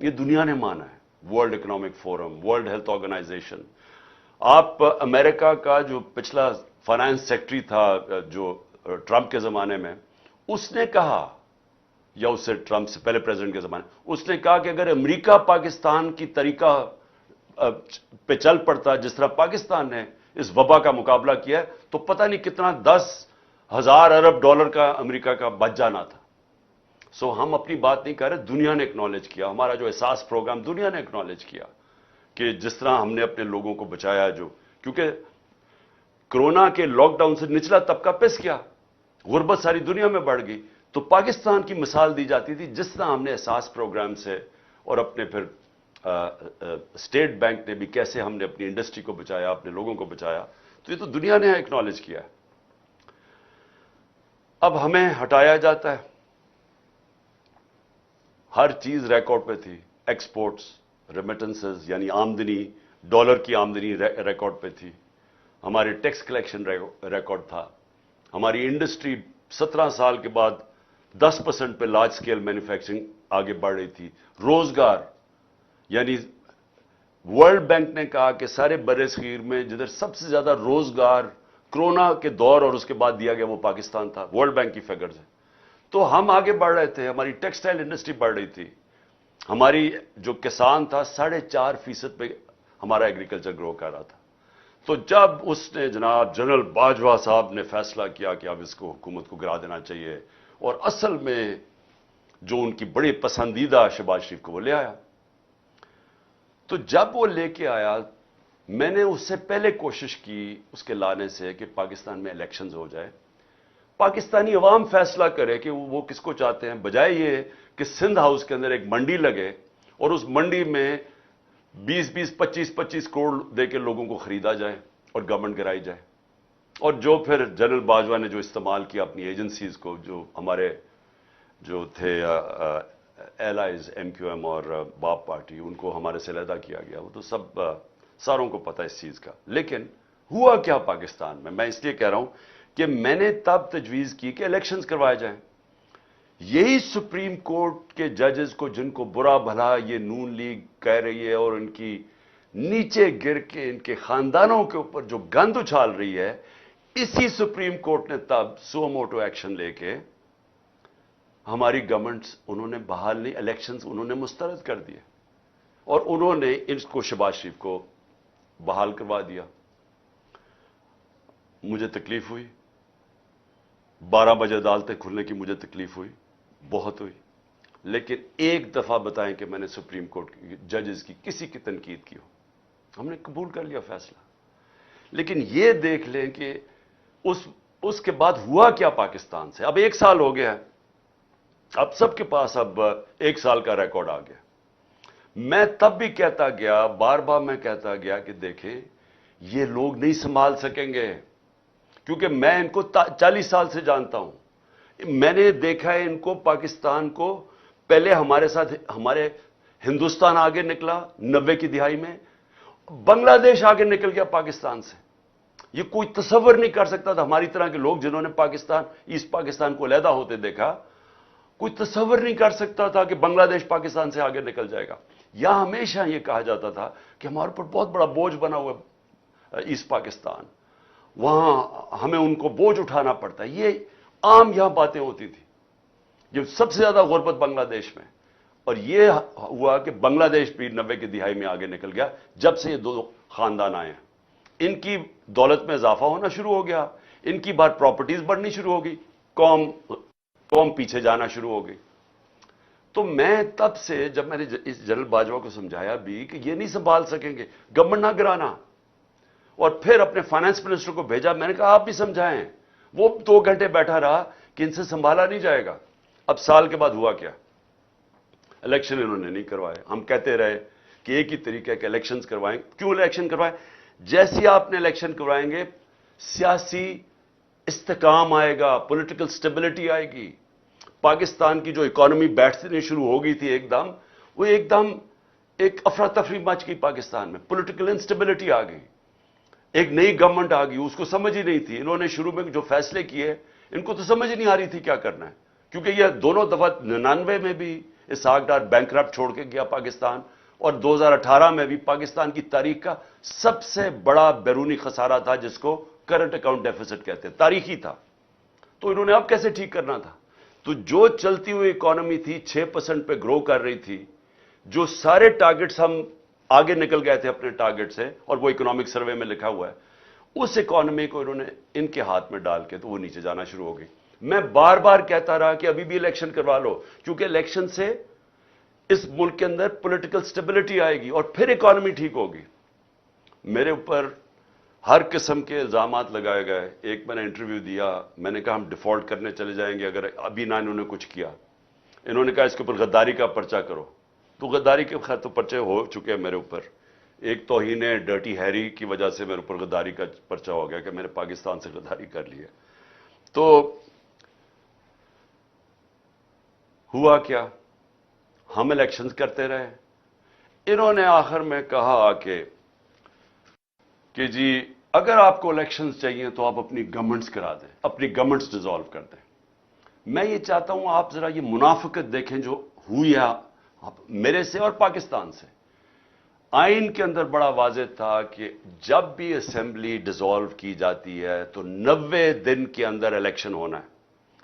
یہ دنیا نے مانا ہے. World economic forum, world health organization. آپ امریکہ کا جو پچھلا فائنانس سیکٹری تھا جو ٹرمپ کے زمانے میں, اس نے کہا, یا اس سے ٹرمپ سے پہلے پریزیڈنٹ کے زمانے, اس نے کہا کہ اگر امریکہ پاکستان کی طریقہ پہ چل پڑتا جس طرح پاکستان نے اس وبا کا مقابلہ کیا ہے, تو پتہ نہیں کتنا 10,000 ارب ڈالر کا امریکہ کا بچ جانا تھا. سو ہم اپنی بات نہیں کر رہے, دنیا نے اکنالج کیا, ہمارا جو احساس پروگرام دنیا نے اکنالج کیا کہ جس طرح ہم نے اپنے لوگوں کو بچایا, جو کیونکہ کرونا کے لاک ڈاؤن سے نچلا طبقہ پس گیا, غربت ساری دنیا میں بڑھ گئی, تو پاکستان کی مثال دی جاتی تھی جس طرح ہم نے احساس پروگرام سے, اور اپنے پھر اسٹیٹ بینک نے بھی کیسے ہم نے اپنی انڈسٹری کو بچایا, اپنے لوگوں کو بچایا. تو یہ تو دنیا نے اکنالج کیا ہے. اب ہمیں ہٹایا جاتا ہے. ہر چیز ریکارڈ پہ تھی, ایکسپورٹس, ریمیٹنسز یعنی آمدنی, ڈالر کی آمدنی ریکارڈ پہ تھی, ہمارے ٹیکس کلیکشن ریکارڈ تھا, ہماری انڈسٹری 17 سال کے بعد 10% پہ لارج سکیل مینوفیکچرنگ آگے بڑھ رہی تھی. روزگار, یعنی ورلڈ بینک نے کہا کہ سارے بر صغیر میں جدھر سب سے زیادہ روزگار کرونا کے دور اور اس کے بعد دیا گیا وہ پاکستان تھا, ورلڈ بینک کی فگرز ہیں. تو ہم آگے بڑھ رہے تھے, ہماری ٹیکسٹائل انڈسٹری بڑھ رہی تھی, ہماری جو کسان تھا 4.5% پہ ہمارا ایگریکلچر گرو کر رہا تھا. تو جب اس نے جناب جنرل باجوہ صاحب نے فیصلہ کیا کہ اب اس کو حکومت کو گرا دینا چاہیے, اور اصل میں جو ان کی بڑی پسندیدہ شہباز شریف کو وہ لے آیا. تو جب وہ لے کے آیا, میں نے اس سے پہلے کوشش کی اس کے لانے سے کہ پاکستان میں الیکشنز ہو جائے, پاکستانی عوام فیصلہ کرے کہ وہ کس کو چاہتے ہیں, بجائے یہ کہ سندھ ہاؤس کے اندر ایک منڈی لگے اور اس منڈی میں 20-20, 25-25 کروڑ دے کے لوگوں کو خریدا جائے اور گورنمنٹ گرائی جائے. اور جو پھر جنرل باجوہ نے جو استعمال کیا اپنی ایجنسیز کو, جو ہمارے جو تھے ایلائز ایم کیو ایم اور باپ پارٹی, ان کو ہمارے سے علیحدہ کیا گیا. وہ تو سب ساروں کو پتہ اس چیز کا. لیکن ہوا کیا پاکستان میں اس لیے کہہ رہا ہوں کہ میں نے تب تجویز کی کہ الیکشنز کروائے جائیں. یہی سپریم کورٹ کے ججز کو, جن کو برا بھلا یہ نون لیگ کہہ رہی ہے اور ان کی نیچے گر کے ان کے خاندانوں کے اوپر جو گند اچھال رہی ہے, اسی سپریم کورٹ نے تب سو موٹو ایکشن لے کے ہماری گورنمنٹس انہوں نے بحال نہیں, الیکشنز انہوں نے مسترد کر دیے, اور انہوں نے ان کو شہباز شریف کو بحال کروا دیا. مجھے تکلیف ہوئی, 12 بجے عدالتیں کھلنے کی مجھے تکلیف ہوئی, بہت ہوئی. لیکن ایک دفعہ بتائیں کہ میں نے سپریم کورٹ کی ججز کی کسی کی تنقید کی ہو, ہم نے قبول کر لیا فیصلہ. لیکن یہ دیکھ لیں کہ اس کے بعد ہوا کیا پاکستان سے. اب 1 سال ہو گیا ہے, اب سب کے پاس اب 1 سال کا ریکارڈ آ گیا. میں تب بھی کہتا گیا, بار بار میں کہتا گیا کہ دیکھیں یہ لوگ نہیں سنبھال سکیں گے, کیونکہ میں ان کو 40 سال سے جانتا ہوں. میں نے دیکھا ہے ان کو, پاکستان کو, پہلے ہمارے ساتھ ہمارے ہندوستان آگے نکلا 90 کی دہائی میں, بنگلہ دیش آگے نکل گیا پاکستان سے. یہ کوئی تصور نہیں کر سکتا تھا, ہماری طرح کے لوگ جنہوں نے پاکستان, ایسٹ پاکستان کو علیحدہ ہوتے دیکھا, کوئی تصور نہیں کر سکتا تھا کہ بنگلہ دیش پاکستان سے آگے نکل جائے گا. یا ہمیشہ یہ کہا جاتا تھا کہ ہمارے پر بہت بڑا بوجھ بنا ہوا ایسٹ پاکستان, وہاں ہمیں ان کو بوجھ اٹھانا پڑتا ہے. یہ عام یہاں باتیں ہوتی تھی. یہ سب سے زیادہ غربت بنگلہ دیش میں, اور یہ ہوا کہ بنگلہ دیش بھی 90 کی دہائی میں آگے نکل گیا جب سے یہ 2 خاندان آئے ہیں. ان کی دولت میں اضافہ ہونا شروع ہو گیا, ان کی بار پراپرٹیز بڑھنی شروع ہو گئی, قوم پیچھے جانا شروع ہو گئی. تو میں تب سے, جب میں نے اس جنرل باجوہ کو سمجھایا بھی کہ یہ نہیں سنبھال سکیں گے, گورنمنٹ نہ گرانا, اور پھر اپنے فائنانس منسٹر کو بھیجا, میں نے کہا آپ بھی سمجھائیں. وہ 2 گھنٹے بیٹھا رہا کہ ان سے سنبھالا نہیں جائے گا. اب سال کے بعد ہوا کیا, الیکشن انہوں نے نہیں کروائے. ہم کہتے رہے کہ ایک ہی طریقہ ہے کہ الیکشنز کروائیں. کیوں الیکشن کروائیں؟ جیسی آپ نے الیکشن کروائیں گے سیاسی استحکام آئے گا, پولیٹیکل سٹیبلٹی آئے گی. پاکستان کی جو اکانومی بیٹھنے شروع ہو گئی تھی ایک دم ایک افراتفری مچ گئی پاکستان میں, پولیٹیکل انسٹیبلٹی آ گئی. ایک نئی گورنمنٹ آ گئی, اس کو سمجھ ہی نہیں تھی. انہوں نے شروع میں جو فیصلے کیے ان کو تو سمجھ نہیں آ رہی تھی کیا کرنا ہے, کیونکہ یہ دونوں دفعہ 99 میں بھی اسحاق ڈار بینکرپٹ چھوڑ کے گیا پاکستان, اور 2018 میں بھی پاکستان کی تاریخ کا سب سے بڑا بیرونی خسارہ تھا جس کو کرنٹ اکاؤنٹ ڈیفیسٹ کہتے ہیں, تاریخی تھا. تو انہوں نے اب کیسے ٹھیک کرنا تھا؟ تو جو چلتی ہوئی اکانومی تھی 6% پہ گرو کر رہی تھی, جو سارے ٹارگٹس ہم آگے نکل گئے تھے اپنے ٹارگٹ سے, اور وہ اکنامک سروے میں لکھا ہوا ہے, اس اکانومی کو انہوں نے ان کے ہاتھ میں ڈال کے تو وہ نیچے جانا شروع ہو گئی. میں بار بار کہتا رہا کہ ابھی بھی الیکشن کروا لو, کیونکہ الیکشن سے اس ملک کے اندر پولیٹیکل سٹیبلٹی آئے گی اور پھر اکانومی ٹھیک ہوگی. میرے اوپر ہر قسم کے الزامات لگائے گئے. ایک میں نے انٹرویو دیا, میں نے کہا ہم ڈیفالٹ کرنے چلے جائیں گے اگر ابھی نہ انہوں نے کچھ کیا. انہوں نے کہا اس کے اوپر غداری کا پرچہ کرو. تو غداری کے خیر تو پرچے ہو چکے ہیں میرے اوپر. ایک توہین ڈرٹی ہیری کی وجہ سے میرے اوپر غداری کا پرچہ ہو گیا کہ میں نے پاکستان سے غداری کر لی ہے. تو ہوا کیا, ہم الیکشنز کرتے رہے. انہوں نے آخر میں کہا کہ جی اگر آپ کو الیکشنز چاہیے تو آپ اپنی گورنمنٹس کرا دیں, اپنی گورنمنٹس ڈیزالو کر دیں. میں یہ چاہتا ہوں آپ ذرا یہ منافقت دیکھیں جو ہوئی ہے میرے سے اور پاکستان سے. آئین کے اندر بڑا واضح تھا کہ جب بھی اسمبلی ڈیزالو کی جاتی ہے تو 90 دن کے اندر الیکشن ہونا ہے.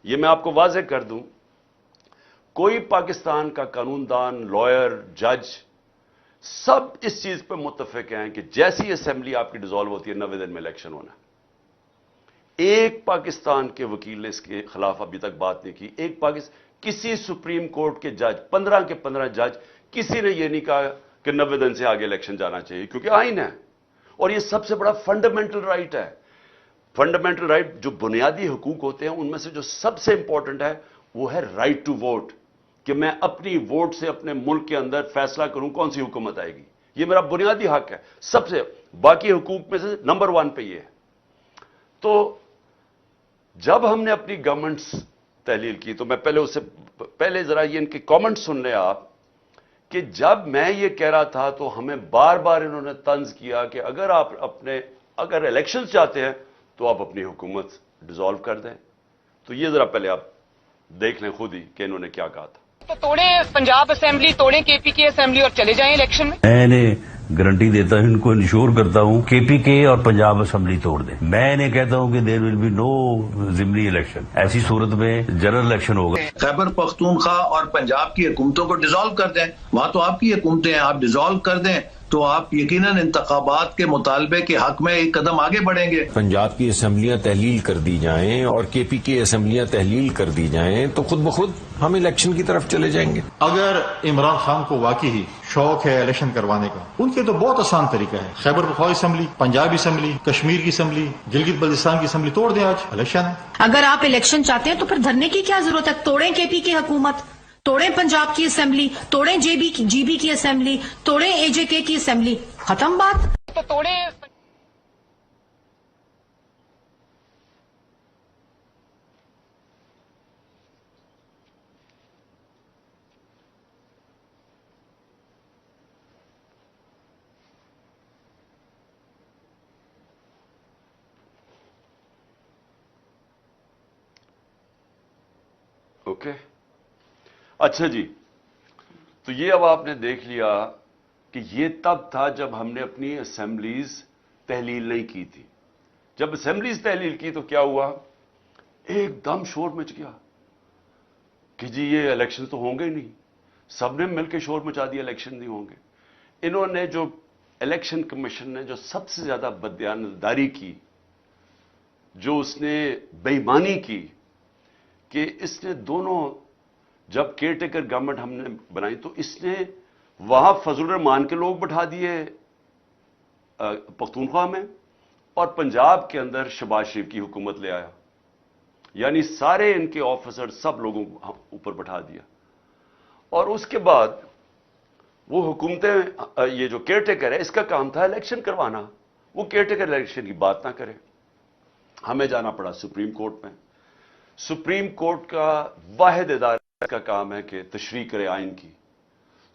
یہ میں آپ کو واضح کر دوں, کوئی پاکستان کا قانون دان, لائر, جج سب اس چیز پہ متفق ہیں کہ جیسی اسمبلی آپ کی ڈیزالو ہوتی ہے 90 دن میں الیکشن ہونا ہے. ایک پاکستان کے وکیل نے اس کے خلاف ابھی تک بات نہیں کی. کسی سپریم کورٹ کے جج 15 کے 15 جج کسی نے یہ نہیں کہا کہ 90 دن سے آگے الیکشن جانا چاہیے, کیونکہ آئین ہے اور یہ سب سے بڑا فنڈامنٹل رائٹ ہے. فنڈامنٹل رائٹ جو بنیادی حقوق ہوتے ہیں ان میں سے جو سب سے امپورٹنٹ ہے وہ ہے رائٹ ٹو ووٹ, کہ میں اپنی ووٹ سے اپنے ملک کے اندر فیصلہ کروں کون سی حکومت آئے گی. یہ میرا بنیادی حق ہے, سب سے باقی حقوق میں سے نمبر 1 پہ یہ ہے. تو جب ہم نے اپنی گورنمنٹس تحلیل کی تو میں پہلے ذرا یہ ان کے کامنٹ سن لیں آپ, کہ جب میں یہ کہہ رہا تھا تو ہمیں بار بار انہوں نے طنز کیا کہ اگر الیکشن چاہتے ہیں تو آپ اپنی حکومت ڈیزالو کر دیں. تو یہ ذرا پہلے آپ دیکھ لیں خود ہی کہ انہوں نے کیا کہا تھا. تو توڑیں پنجاب اسمبلی, توڑیں کے پی کے اسمبلی اور چلے جائیں الیکشن میں. میں انہیں گارنٹی دیتا ہوں, ان کو انشور کرتا ہوں کے پی کے اور پنجاب اسمبلی توڑ دیں. میں انہیں کہتا ہوں کہ دیر ول بی نو ضمنی الیکشن. ایسی صورت میں جنرل الیکشن ہوگا. خیبر پختونخوا اور پنجاب کی حکومتوں کو ڈیزالو کر دیں, وہاں تو آپ کی حکومتیں ہیں, آپ ڈیزالو کر دیں تو آپ یقیناً انتخابات کے مطالبے کے حق میں ایک قدم آگے بڑھیں گے. پنجاب کی اسمبلیاں تحلیل کر دی جائیں اور کے پی کی اسمبلیاں تحلیل کر دی جائیں تو خود بخود ہم الیکشن کی طرف چلے جائیں گے. اگر عمران خان کو واقعی شوق ہے الیکشن کروانے کا, ان کے تو بہت آسان طریقہ ہے. خیبر پختونخوا اسمبلی, پنجاب اسمبلی, کشمیر کی اسمبلی, گلگت بلتستان کی اسمبلی توڑ دیں, آج الیکشن ہے. اگر آپ الیکشن چاہتے ہیں تو پھر دھرنے کی کیا ضرورت ہے؟ توڑیں کے پی کی حکومت, توڑیں پنجاب کی اسمبلی, توڑیں جی بی کی اسمبلی, توڑیں اے جے کے کی اسمبلی, ختم بات. تو توڑیں. اوکے, اچھا جی. تو یہ اب آپ نے دیکھ لیا کہ یہ تب تھا جب ہم نے اپنی اسمبلیز تحلیل نہیں کی تھی. جب اسمبلیز تحلیل کی تو کیا ہوا, ایک دم شور مچ گیا کہ جی یہ الیکشن تو ہوں گے ہی نہیں. سب نے مل کے شور مچا دیا الیکشن نہیں ہوں گے. انہوں نے جو الیکشن کمیشن نے جو سب سے زیادہ بددیانتداری کی, جو اس نے بے ایمانی کی, کہ اس نے دونوں جب کیئر ٹیکر گورنمنٹ ہم نے بنائی تو اس نے وہاں فضل الرحمان کے لوگ بٹھا دیے پختونخوا میں, اور پنجاب کے اندر شہباز شریف کی حکومت لے آیا. یعنی سارے ان کے آفیسر سب لوگوں کو اوپر بٹھا دیا. اور اس کے بعد وہ حکومتیں, یہ جو کیئر ٹیکر ہے اس کا کام تھا الیکشن کروانا, وہ کیئر ٹیکر الیکشن کی بات نہ کرے. ہمیں جانا پڑا سپریم کورٹ میں. سپریم کورٹ کا واحد ادارہ کا کام ہے کہ تشریح کرے آئین کی.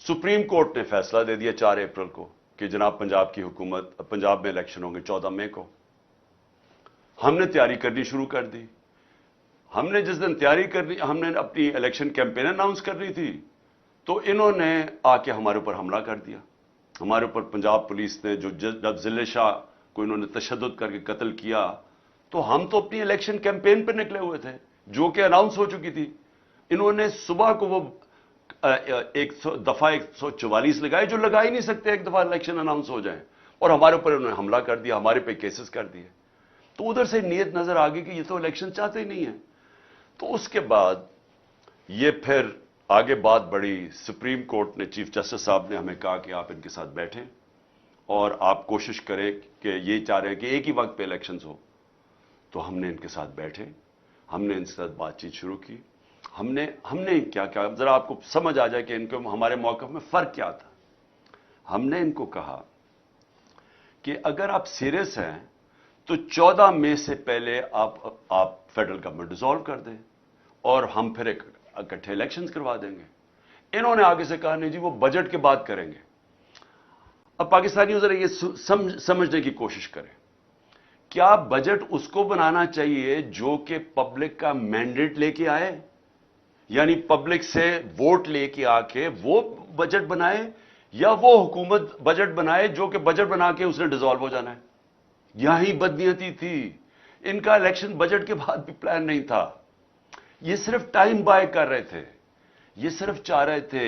سپریم کورٹ نے فیصلہ دے دیا 4 اپریل کو کہ جناب پنجاب کی حکومت, پنجاب میں الیکشن ہوں گے 14 مئی کو. ہم نے تیاری کرنی شروع کر دی. ہم نے جس دن تیاری کرنی, ہم نے اپنی الیکشن کیمپین اناؤنس کرنی تھی, تو انہوں نے آ کے ہمارے اوپر حملہ کر دیا. ہمارے اوپر پنجاب پولیس نے جب ضلع شاہ کو انہوں نے تشدد کر کے قتل کیا تو ہم تو اپنی الیکشن کیمپین پہ نکلے ہوئے تھے جو کہ اناؤنس ہو چکی تھی. انہوں نے صبح کو وہ دفعہ 144 لگائے جو لگا ہی نہیں سکتے ایک دفعہ الیکشن اناؤنس ہو جائیں, اور ہمارے اوپر انہوں نے حملہ کر دیا, ہمارے پہ کیسز کر دیے. تو ادھر سے نیت نظر آ گئی کہ یہ تو الیکشن چاہتے ہی نہیں ہیں. تو اس کے بعد یہ پھر آگے بات بڑھی. سپریم کورٹ نے چیف جسٹس صاحب نے ہمیں کہا کہ آپ ان کے ساتھ بیٹھیں اور آپ کوشش کریں کہ یہ چاہ رہے ہیں کہ ایک ہی وقت پہ الیکشنز ہو. تو ہم نے ان کے ساتھ بیٹھے, ہم نے ان کے ساتھ بات چیت شروع کی. ہم نے کیا کیا ذرا آپ کو سمجھ آ جائے کہ ان کو ہمارے موقف میں فرق کیا تھا. ہم نے ان کو کہا کہ اگر آپ سیریس ہیں تو 14 مئی سے پہلے آپ فیڈرل گورنمنٹ ڈیزالو کر دیں اور ہم پھر اکٹھے الیکشنز کروا دیں گے. انہوں نے آگے سے کہا نہیں جی وہ بجٹ کے بعد کریں گے. اب پاکستانیوں ذرا یہ سمجھنے کی کوشش کریں, کیا بجٹ اس کو بنانا چاہیے جو کہ پبلک کا مینڈیٹ لے کے آئے, یعنی پبلک سے ووٹ لے کے آ کے وہ بجٹ بنائے, یا وہ حکومت بجٹ بنائے جو کہ بجٹ بنا کے اس نے ڈیزالو ہو جانا ہے؟ یہی بدنیتی تھی. ان کا الیکشن بجٹ کے بعد بھی پلان نہیں تھا. یہ صرف ٹائم بائی کر رہے تھے. یہ صرف چاہ رہے تھے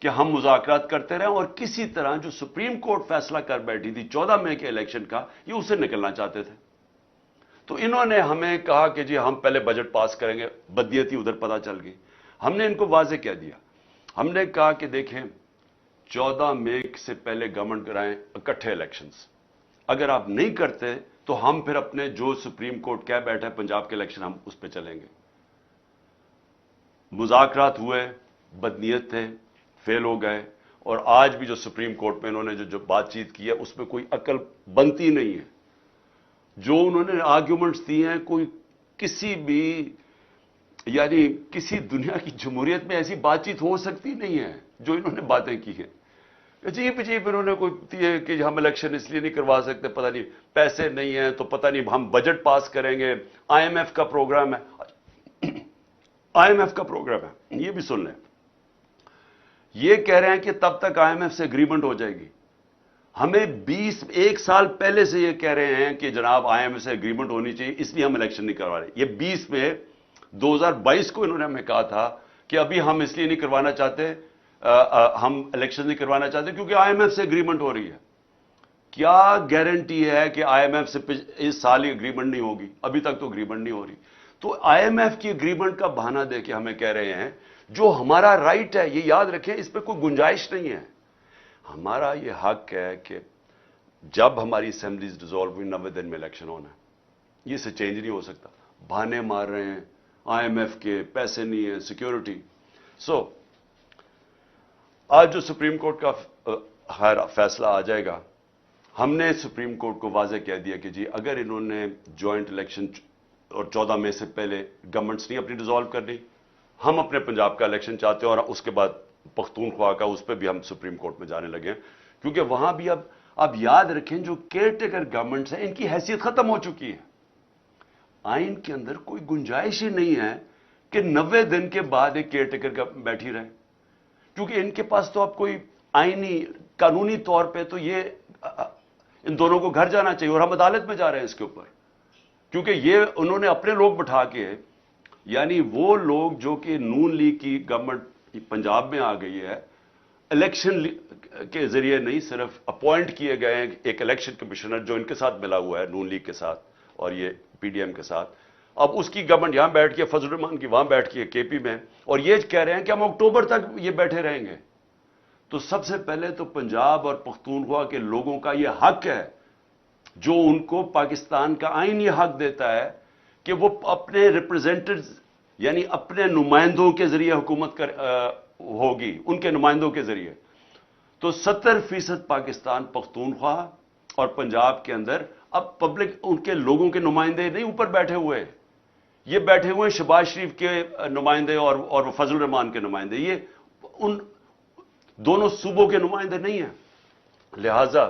کہ ہم مذاکرات کرتے رہیں اور کسی طرح جو سپریم کورٹ فیصلہ کر بیٹھی تھی 14 مئی کے الیکشن کا, یہ اسے نکلنا چاہتے تھے. تو انہوں نے ہمیں کہا کہ جی ہم پہلے بجٹ پاس کریں گے. بدنیتی ادھر پتہ چل گئی. ہم نے ان کو واضح کہہ دیا. ہم نے کہا کہ دیکھیں 14 مئی سے پہلے گورنمنٹ کرائیں اکٹھے الیکشنز. اگر آپ نہیں کرتے تو ہم پھر اپنے جو سپریم کورٹ کہہ بیٹھے پنجاب کے الیکشن ہم اس پہ چلیں گے. مذاکرات ہوئے, بدنیت تھے, فیل ہو گئے, اور آج بھی جو سپریم کورٹ میں انہوں نے جو بات چیت کی ہے اس میں کوئی عقل بنتی نہیں ہے. جو انہوں نے آرگیومنٹس دیے ہیں کوئی کسی بھی یعنی کسی دنیا کی جمہوریت میں ایسی بات چیت ہو سکتی نہیں ہے جو انہوں نے باتیں کی ہیں. عجیب انہوں نے کوئی کہ ہم الیکشن اس لیے نہیں کروا سکتے, پتہ نہیں پیسے نہیں ہیں, تو پتہ نہیں ہم بجٹ پاس کریں گے, آئی ایم ایف کا پروگرام ہے. آئی ایم ایف کا پروگرام ہے, یہ بھی سن لیں. یہ کہہ رہے ہیں کہ تب تک آئی ایم ایف سے اگریمنٹ ہو جائے گی. ہمیں 1 سال پہلے سے یہ کہہ رہے ہیں کہ جناب آئی ایم ایف سے اگریمنٹ ہونی چاہیے, اس لیے ہم الیکشن نہیں کروا رہے. یہ 20 میں 2022 کو انہوں نے ہمیں کہا تھا کہ ابھی ہم اس لیے نہیں کروانا چاہتے, ہم الیکشن نہیں کروانا چاہتے کیونکہ آئی ایم ایف سے اگریمنٹ ہو رہی ہے. کیا گارنٹی ہے کہ آئی ایم ایف سے اس سال ہی اگریمنٹ نہیں ہوگی؟ ابھی تک تو اگریمنٹ نہیں ہو رہی. تو آئی ایم ایف کی اگریمنٹ کا بہانہ دے کے ہمیں کہہ رہے ہیں جو ہمارا رائٹ ہے, یہ یاد رکھیں, اس پہ کوئی گنجائش نہیں ہے. ہمارا یہ حق ہے کہ جب ہماری اسمبلیز ڈیزالو ہوئی 90 دن میں الیکشن ہونا ہے. یہ سے چینج نہیں ہو سکتا. بہانے مار رہے ہیں آئی ایم ایف کے, پیسے نہیں ہیں, سیکیورٹی. آج جو سپریم کورٹ کا فیصلہ آ جائے گا, ہم نے سپریم کورٹ کو واضح کہہ دیا کہ جی اگر انہوں نے جوائنٹ الیکشن اور 14 مئی سے پہلے گورنمنٹس نہیں اپنی ڈیزالو کرنی, ہم اپنے پنجاب کا الیکشن چاہتے ہیں, اور اس کے بعد پختونخوا کا, اس پہ بھی ہم سپریم کورٹ میں جانے لگے ہیں. کیونکہ وہاں بھی اب یاد رکھیں جو کیئر ٹیکر گورنمنٹس ہیں ان کی حیثیت ختم ہو چکی ہے. آئین کے اندر کوئی گنجائش ہی نہیں ہے کہ 90 دن کے بعد ایک کیئر ٹیکر بیٹھی رہے, کیونکہ ان کے پاس تو اب کوئی آئینی قانونی طور پہ تو یہ ان دونوں کو گھر جانا چاہیے, اور ہم عدالت میں جا رہے ہیں اس کے اوپر, کیونکہ یہ انہوں نے اپنے لوگ بٹھا کے, یعنی وہ لوگ جو کہ نون لیگ کی گورنمنٹ پنجاب میں آ گئی ہے, الیکشن کے ذریعے نہیں, صرف اپوائنٹ کیے گئے ہیں ایک الیکشن کمشنر جو ان کے ساتھ ملا ہوا ہے نون لیگ کے ساتھ اور یہ پی ڈی ایم کے ساتھ. اب اس کی گورنمنٹ یہاں بیٹھ کے, فضل الرحمان کی وہاں بیٹھ کے کے پی میں, اور یہ کہہ رہے ہیں کہ ہم اکتوبر تک یہ بیٹھے رہیں گے. تو سب سے پہلے تو پنجاب اور پختونخوا کے لوگوں کا یہ حق ہے جو ان کو پاکستان کا آئین یہ حق دیتا ہے کہ وہ اپنے ریپرزینٹیوز یعنی اپنے نمائندوں کے ذریعے حکومت ہوگی, ان کے نمائندوں کے ذریعے. تو 70% پاکستان پختونخوا اور پنجاب کے اندر اب پبلک ان کے لوگوں کے نمائندے نہیں اوپر بیٹھے ہوئے, یہ بیٹھے ہوئے شہباز شریف کے نمائندے اور فضل الرحمان کے نمائندے, یہ ان دونوں صوبوں کے نمائندے نہیں ہیں. لہذا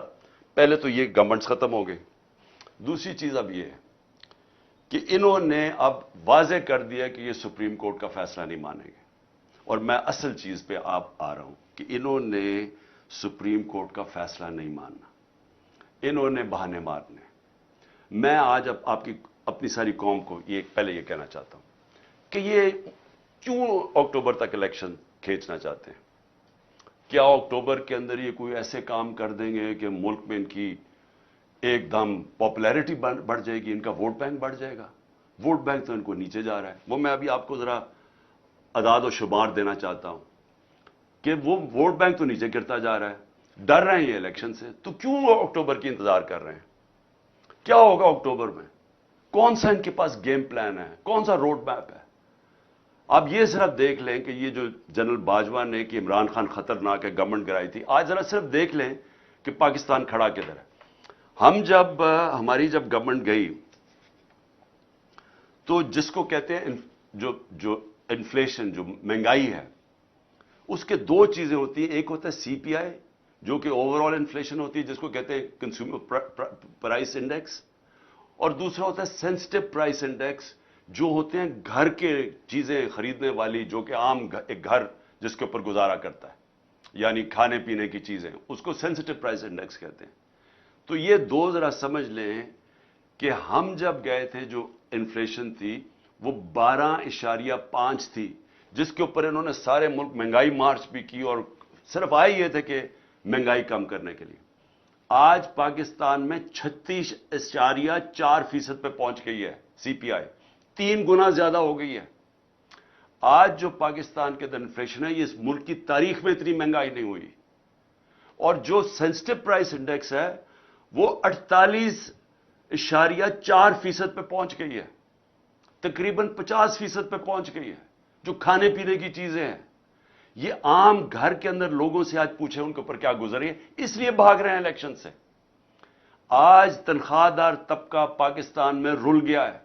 پہلے تو یہ گورنمنٹس ختم ہو گئی. دوسری چیز اب یہ ہے کہ انہوں نے اب واضح کر دیا کہ یہ سپریم کورٹ کا فیصلہ نہیں مانیں گے. اور میں اصل چیز پہ آپ آ رہا ہوں کہ انہوں نے سپریم کورٹ کا فیصلہ نہیں ماننا, انہوں نے بہانے مارنے. میں آج اب آپ کی اپنی ساری قوم کو پہلے یہ کہنا چاہتا ہوں کہ یہ کیوں اکتوبر تک الیکشن کھینچنا چاہتے ہیں؟ کیا اکتوبر کے اندر یہ کوئی ایسے کام کر دیں گے کہ ملک میں ان کی ایک دم پاپولیرٹی بڑھ جائے گی, ان کا ووٹ بینک بڑھ جائے گا؟ ووٹ بینک تو ان کو نیچے جا رہا ہے. وہ میں ابھی آپ کو ذرا اعداد و شمار دینا چاہتا ہوں کہ وہ ووٹ بینک تو نیچے گرتا جا رہا ہے. ڈر رہے ہیں یہ الیکشن سے, تو کیوں وہ اکتوبر کی انتظار کر رہے ہیں؟ کیا ہوگا اکتوبر میں؟ کون سا ان کے پاس گیم پلان ہے, کون سا روڈ میپ ہے؟ آپ یہ صرف دیکھ لیں کہ یہ جو جنرل باجوہ نے کہ عمران خان خطرناک ہے, گورنمنٹ گرائی تھی, آج ذرا صرف دیکھ لیں کہ پاکستان کھڑا کدھر ہے. ہماری جب گورنمنٹ گئی تو جس کو کہتے ہیں جو انفلیشن, جو مہنگائی ہے, اس کے دو چیزیں ہوتی ہیں. ایک ہوتا ہے سی پی آئی جو کہ اوور آل انفلیشن ہوتی ہے, جس کو کہتے ہیں کنزیومر پرائس انڈیکس, اور دوسرا ہوتا ہے سینسٹیو پرائس انڈیکس جو ہوتے ہیں گھر کے چیزیں خریدنے والی, جو کہ عام ایک گھر جس کے اوپر گزارا کرتا ہے, یعنی کھانے پینے کی چیزیں, اس کو سینسٹیو پرائس انڈیکس کہتے ہیں. تو یہ دو ذرا سمجھ لیں کہ ہم جب گئے تھے جو انفلیشن تھی وہ 12.5 تھی, جس کے اوپر انہوں نے سارے ملک مہنگائی مارچ بھی کی اور صرف آئے یہ تھے کہ مہنگائی کم کرنے کے لیے. آج پاکستان میں 36.4% پہ پہنچ گئی ہے سی پی آئی, 3 گنا زیادہ ہو گئی ہے. آج جو پاکستان کے اندر انفلیشن ہے, یہ اس ملک کی تاریخ میں اتنی مہنگائی نہیں ہوئی. اور جو سینسٹیو پرائس انڈیکس ہے وہ 48.4% پہ پہنچ گئی ہے, تقریباً 50% پہ پہنچ گئی ہے. جو کھانے پینے کی چیزیں ہیں, یہ عام گھر کے اندر لوگوں سے آج پوچھیں ان کے اوپر کیا گزری ہے, اس لیے بھاگ رہے ہیں الیکشن سے. آج تنخواہ دار طبقہ پاکستان میں رل گیا ہے.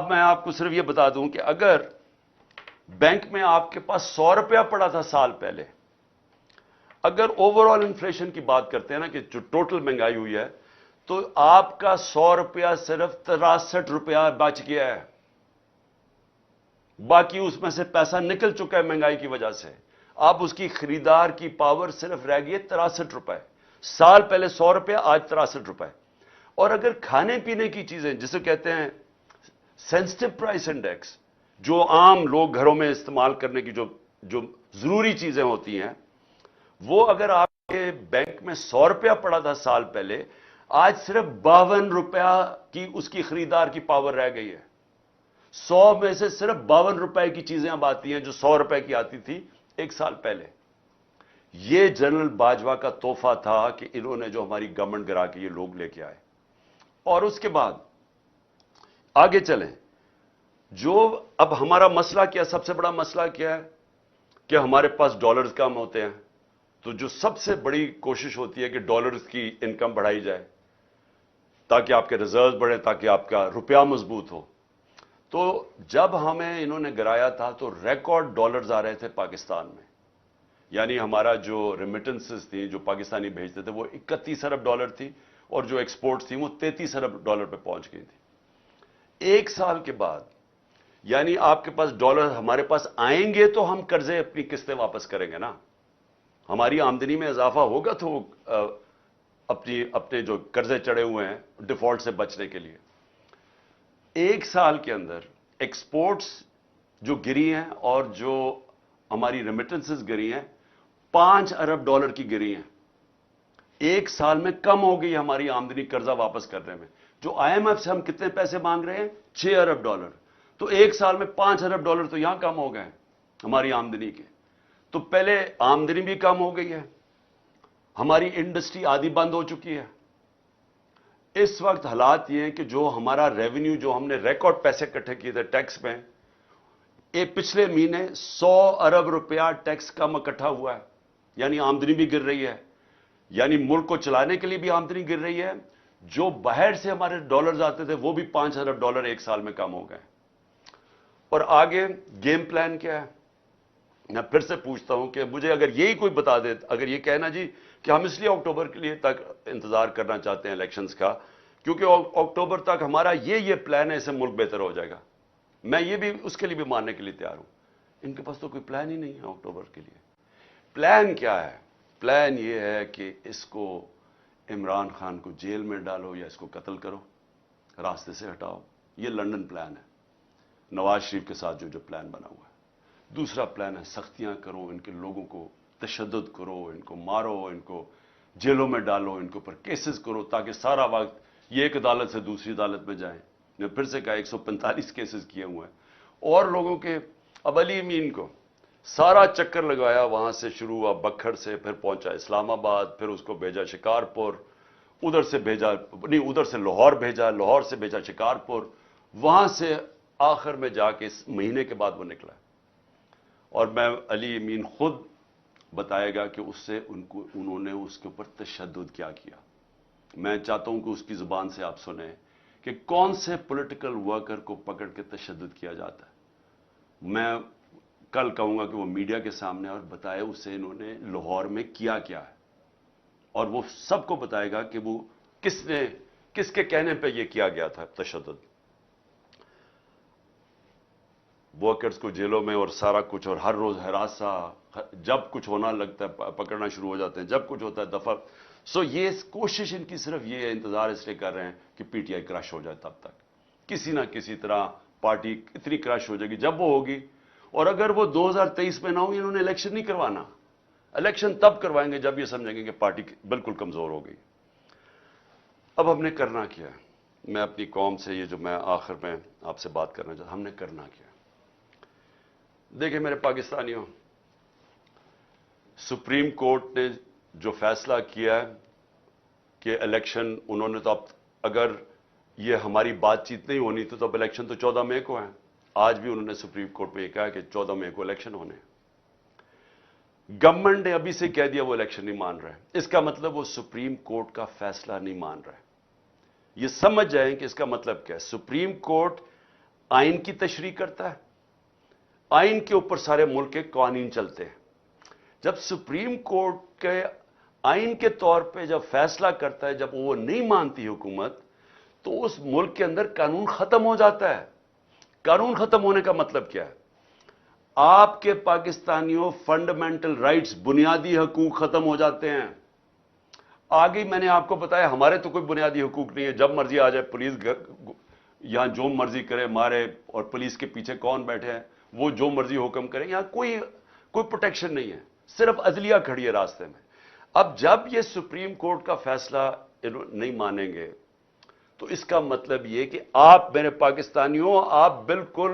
میں آپ کو صرف یہ بتا دوں کہ اگر بینک میں آپ کے پاس 100 روپیہ پڑا تھا سال پہلے, اگر اوور آل انفلیشن کی بات کرتے ہیں نا کہ جو ٹوٹل مہنگائی ہوئی ہے, تو آپ کا 100 روپیہ صرف 63 روپیہ بچ گیا ہے. باقی اس میں سے پیسہ نکل چکا ہے مہنگائی کی وجہ سے. آپ اس کی خریدار کی پاور صرف رہ گئی ہے 63 روپے. سال پہلے 100 روپیہ, آج 63 روپے. اور اگر کھانے پینے کی چیزیں جسے کہتے ہیں سینسٹیو پرائس انڈیکس, جو عام لوگ گھروں میں استعمال کرنے کی جو ضروری چیزیں ہوتی ہیں, وہ اگر آپ کے بینک میں 100 روپیہ پڑا تھا سال پہلے, آج صرف 52 روپیہ کی اس کی خریدار کی پاور رہ گئی ہے. 100 میں سے صرف 52 روپے کی چیزیں اب آتی ہیں جو 100 روپے کی آتی تھی ایک سال پہلے. یہ جنرل باجوہ کا تحفہ تھا کہ انہوں نے جو ہماری گورنمنٹ گرا کے یہ لوگ لے کے آئے. اور اس کے بعد آگے چلیں, جو اب ہمارا مسئلہ کیا, سب سے بڑا مسئلہ کیا ہے کہ ہمارے پاس ڈالرز کم ہوتے ہیں. تو جو سب سے بڑی کوشش ہوتی ہے کہ ڈالرز کی انکم بڑھائی جائے تاکہ آپ کے ریزرو بڑھیں, تاکہ آپ کا روپیہ مضبوط ہو. تو جب ہمیں انہوں نے گرایا تھا تو ریکارڈ ڈالرز آ رہے تھے پاکستان میں, یعنی ہمارا جو ریمیٹنسز تھی جو پاکستانی بھیجتے تھے وہ 31 ارب ڈالر تھی, اور جو ایکسپورٹس تھیں وہ 33 ارب ڈالر پہ پہنچ گئی تھی. ایک سال کے بعد, یعنی آپ کے پاس ڈالر ہمارے پاس آئیں گے تو ہم قرضے اپنی قسطیں واپس کریں گے نا, ہماری آمدنی میں اضافہ ہوگا تو اپنے جو قرضے چڑھے ہوئے ہیں ڈیفالٹ سے بچنے کے لیے. ایک سال کے اندر ایکسپورٹس جو گری ہیں اور جو ہماری ریمیٹنسز گری ہیں 5 ارب ڈالر کی گری ہیں. ایک سال میں کم ہو گئی ہماری آمدنی قرضہ واپس کرنے میں. جو آئی ایم ایف سے ہم کتنے پیسے مانگ رہے ہیں, 6 ارب ڈالر. تو ایک سال میں 5 ارب ڈالر تو یہاں کم ہو گئے ہماری آمدنی کے. تو پہلے آمدنی بھی کم ہو گئی ہے, ہماری انڈسٹری آدھی بند ہو چکی ہے. اس وقت حالات یہ ہیں کہ جو ہمارا ریونیو, جو ہم نے ریکارڈ پیسے اکٹھے کیے تھے ٹیکس میں, پچھلے مہینے 100 ارب روپیہ ٹیکس کم اکٹھا ہوا ہے, یعنی آمدنی بھی گر رہی ہے, یعنی ملک کو چلانے کے لیے بھی آمدنی گر رہی ہے. جو باہر سے ہمارے ڈالرز آتے تھے وہ بھی 5 ارب ڈالر ایک سال میں کم ہو گئے. اور آگے گیم پلان کیا ہے؟ میں پھر سے پوچھتا ہوں کہ مجھے اگر یہی کوئی بتا دے, اگر یہ کہنا جی کہ ہم اس لیے اکتوبر کے لیے تک انتظار کرنا چاہتے ہیں الیکشنز کا کیونکہ اکتوبر تک ہمارا یہ پلان ہے, اس سے ملک بہتر ہو جائے گا, میں یہ بھی اس کے لیے بھی ماننے کے لیے تیار ہوں. ان کے پاس تو کوئی پلان ہی نہیں ہے اکتوبر کے لیے. پلان کیا ہے؟ پلان یہ ہے کہ اس کو عمران خان کو جیل میں ڈالو یا اس کو قتل کرو, راستے سے ہٹاؤ. یہ لنڈن پلان ہے نواز شریف کے ساتھ جو پلان بنا ہوا ہے. دوسرا پلان ہے سختیاں کرو, ان کے لوگوں کو تشدد کرو, ان کو مارو, ان کو جیلوں میں ڈالو, ان کے اوپر کیسز کرو تاکہ سارا وقت یہ ایک عدالت سے دوسری عدالت میں جائیں. میں پھر سے کہا 145 کیسز کیے ہوئے ہیں. اور لوگوں کے اب علی امین کو سارا چکر لگایا, وہاں سے شروع ہوا بکھڑ سے, پھر پہنچا اسلام آباد, پھر اس کو بھیجا شکارپور, ادھر سے بھیجا نہیں ادھر سے لاہور بھیجا, لاہور سے بھیجا شکارپور, وہاں سے آخر میں جا کے اس مہینے کے بعد وہ نکلا. اور میں علی امین خود بتائے گا کہ اس سے انہوں نے اس کے اوپر تشدد کیا کیا. میں چاہتا ہوں کہ اس کی زبان سے آپ سنیں کہ کون سے پولیٹیکل ورکر کو پکڑ کے تشدد کیا جاتا ہے. میں کل کہوں گا کہ وہ میڈیا کے سامنے اور بتائے اسے انہوں نے لاہور میں کیا کیا ہے, اور وہ سب کو بتائے گا کہ وہ کس کے کہنے پہ یہ کیا گیا تھا تشدد. ورکرز کو جیلوں میں اور سارا کچھ, اور ہر روز ہراساں, جب کچھ ہونا لگتا ہے پکڑنا شروع ہو جاتے ہیں, جب کچھ ہوتا ہے دفع. یہ کوشش ان کی صرف یہ ہے, انتظار اس لیے کر رہے ہیں کہ پی ٹی آئی کرش ہو جائے. تب تک کسی نہ کسی طرح پارٹی اتنی کرش ہو جائے گی جب وہ ہوگی. اور اگر وہ 2023 میں نہ ہوگی, انہوں نے الیکشن نہیں کروانا. الیکشن تب کروائیں گے جب یہ سمجھیں گے کہ پارٹی بالکل کمزور ہو گئی. اب ہم نے کرنا کیا ہے؟ میں اپنی قوم سے یہ جو میں آخر میں آپ سے بات کرنا چاہتا ہوں, ہم نے کرنا کیا؟ دیکھیں میرے پاکستانیوں, سپریم کورٹ نے جو فیصلہ کیا ہے کہ الیکشن انہوں نے تو اب اگر یہ ہماری بات چیت نہیں ہونی تو اب الیکشن تو 14 مئی کو ہے. آج بھی انہوں نے سپریم کورٹ میں یہ کہا کہ 14 مئی کو الیکشن ہونے. گورنمنٹ نے ابھی سے کہہ دیا وہ الیکشن نہیں مان رہے. اس کا مطلب وہ سپریم کورٹ کا فیصلہ نہیں مان رہے. یہ سمجھ جائیں کہ اس کا مطلب کیا ہے. سپریم کورٹ آئین کی تشریح کرتا ہے, آئین کے اوپر سارے ملک کے قوانین چلتے ہیں. جب سپریم کورٹ کے آئین کے طور پہ جب فیصلہ کرتا ہے, جب وہ نہیں مانتی حکومت, تو اس ملک کے اندر قانون ختم ہو جاتا ہے. قانون ختم ہونے کا مطلب کیا ہے؟ آپ کے پاکستانیوں فنڈامنٹل رائٹس, بنیادی حقوق ختم ہو جاتے ہیں. آگے میں نے آپ کو بتایا ہمارے تو کوئی بنیادی حقوق نہیں ہے. جب مرضی آ جائے پولیس یہاں جو مرضی کرے مارے, اور پولیس کے پیچھے کون بیٹھے ہیں وہ جو مرضی حکم کریں. یہاں کوئی پروٹیکشن نہیں ہے, صرف عدلیہ کھڑی ہے راستے میں. اب جب یہ سپریم کورٹ کا فیصلہ نہیں مانیں گے تو اس کا مطلب یہ کہ آپ میرے پاکستانیوں, آپ بالکل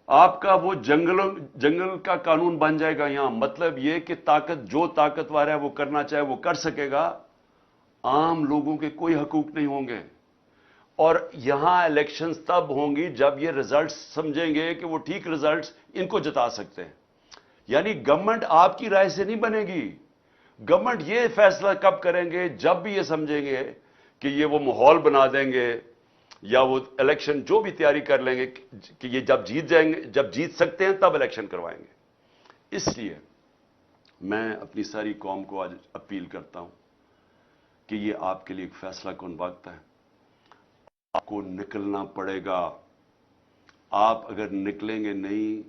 آپ کا وہ جنگل کا قانون بن جائے گا یہاں. مطلب یہ کہ جو طاقتور ہے وہ کرنا چاہے وہ کر سکے گا, عام لوگوں کے کوئی حقوق نہیں ہوں گے. اور یہاں الیکشنز تب ہوں گی جب یہ ریزلٹس سمجھیں گے کہ وہ ٹھیک ریزلٹس ان کو جتا سکتے ہیں. یعنی گورنمنٹ آپ کی رائے سے نہیں بنے گی. گورنمنٹ یہ فیصلہ کب کریں گے جب بھی یہ سمجھیں گے کہ یہ وہ ماحول بنا دیں گے, یا وہ الیکشن جو بھی تیاری کر لیں گے کہ یہ جب جیت جائیں گے, جب جیت سکتے ہیں تب الیکشن کروائیں گے. اس لیے میں اپنی ساری قوم کو آج اپیل کرتا ہوں کہ یہ آپ کے لیے ایک فیصلہ کن وقت ہے. آپ کو نکلنا پڑے گا. آپ اگر نکلیں گے نہیں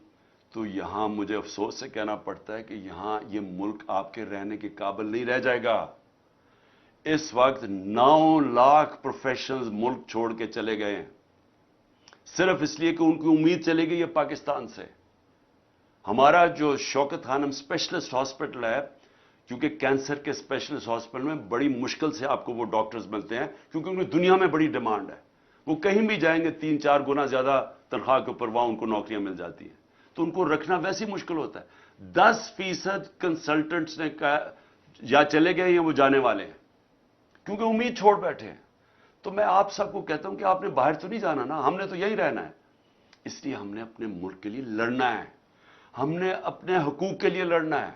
تو یہاں مجھے افسوس سے کہنا پڑتا ہے کہ یہاں یہ ملک آپ کے رہنے کے قابل نہیں رہ جائے گا. اس وقت 9 لاکھ پروفیشنلز ملک چھوڑ کے چلے گئے ہیں, صرف اس لیے کہ ان کی امید چلے گئی ہے پاکستان سے. ہمارا جو شوکت خانم اسپیشلسٹ ہاسپٹل ہے, کیونکہ کینسر کے اسپیشلسٹ ہاسپٹل میں بڑی مشکل سے آپ کو وہ ڈاکٹرز ملتے ہیں, کیونکہ ان کی دنیا میں بڑی ڈیمانڈ ہے. وہ کہیں بھی جائیں گے 3-4 گنا زیادہ تنخواہ کے اوپر وہاں ان کو نوکریاں مل جاتی ہیں, تو ان کو رکھنا ویسے ہی مشکل ہوتا ہے. 10% کنسلٹنٹس نے کہا یا چلے گئے یا وہ جانے والے ہیں, کیونکہ امید چھوڑ بیٹھے ہیں. تو میں آپ سب کو کہتا ہوں کہ آپ نے باہر تو نہیں جانا نا, ہم نے تو یہی رہنا ہے. اس لیے ہم نے اپنے ملک کے لیے لڑنا ہے, ہم نے اپنے حقوق کے لیے لڑنا ہے,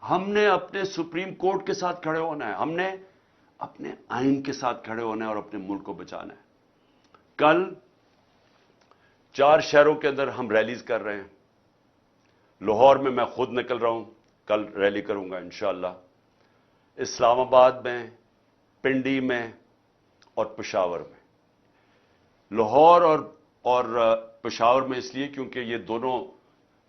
ہم نے اپنے سپریم کورٹ کے ساتھ کھڑے ہونا ہے, ہم نے اپنے آئین کے ساتھ کھڑے ہونا ہے اور اپنے ملک کو بچانا ہے. کل 4 شہروں کے اندر ہم ریلیز کر رہے ہیں. لاہور میں میں خود نکل رہا ہوں, کل ریلی کروں گا انشاءاللہ. اسلام آباد میں, پنڈی میں اور پشاور میں. لاہور اور پشاور میں اس لیے کیونکہ یہ دونوں